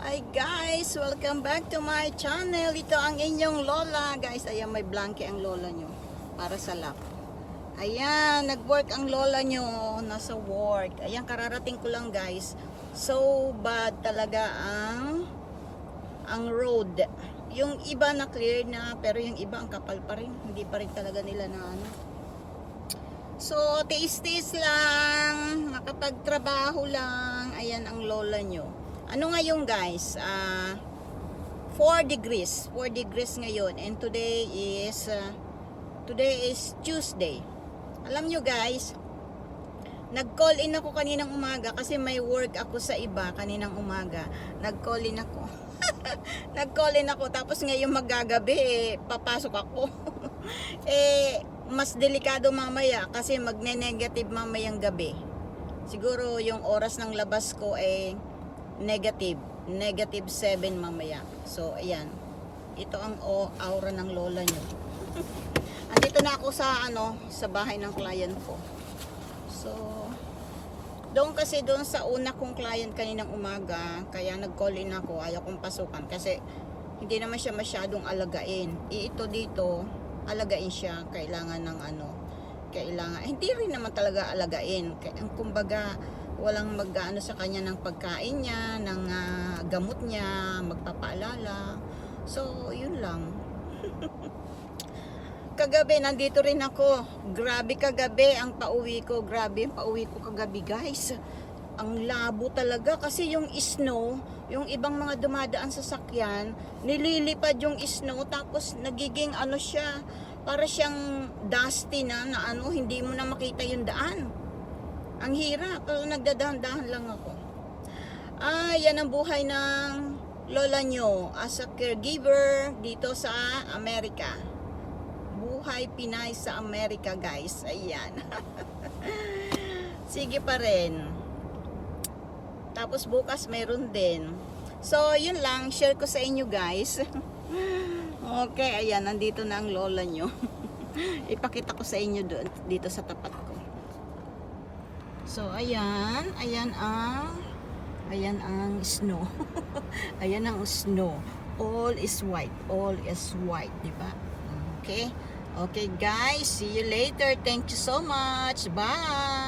Hi guys! Welcome back to my channel. Ito ang inyong lola. Guys, ayan, may blanket ang lola nyo para sa lap. Ayan, nag-work ang lola nyo. Nasa work. Ayan, kararating ko lang guys. So bad talaga ang road. Yung iba na clear na, pero yung iba ang kapal pa rin. Hindi pa rin talaga nila na ano. So, tiis-tiis lang. Makapagtrabaho lang. Ayan ang lola nyo. Ano ngayon guys, 4 degrees ngayon, and today is Tuesday. Alam nyo guys, nag-call in ako kaninang umaga kasi may work ako sa iba kaninang umaga. Nag-call in ako. Nag-call in ako, tapos ngayong magagabi, papasok ako. Mas delikado mamaya kasi magne-negative mamayang gabi. Siguro yung oras ng labas ko negative 7 mamaya. So ayan, ito ang aura ng lola nyo. Andito na ako sa bahay ng client ko. So doon sa una kong client kaninang umaga, kaya nag-call in ako, ayaw kong pasukan kasi hindi naman siya masyadong alagain. Ito dito alagain siya, kailangan ng hindi rin naman talaga alagain. Kumbaga walang mag-ano sa kanya ng pagkain niya, ng gamot niya, magpapaalala. So, yun lang. Kagabi, nandito rin ako. Grabe kagabi ang pauwi ko. Grabe ang pauwi ko kagabi, guys. Ang labo talaga kasi yung snow, yung ibang mga dumadaan sa sakyan, nililipad yung snow, tapos nagiging siya, para siyang dusty na hindi mo na makita yung daan. Ang hirap, pero nagdadahan-dahan lang ako. Yan ang buhay ng lola nyo as a caregiver dito sa Amerika. Buhay Pinay sa Amerika, guys. Ayan. Sige pa rin. Tapos bukas meron din. So, yun lang. Share ko sa inyo, guys. Okay, ayan. Nandito na ang lola nyo. Ipakita ko sa inyo dito sa tapat ko. So, ayan ang snow. Ayan ang snow. All is white, di ba? Okay? Okay, guys, see you later. Thank you so much. Bye.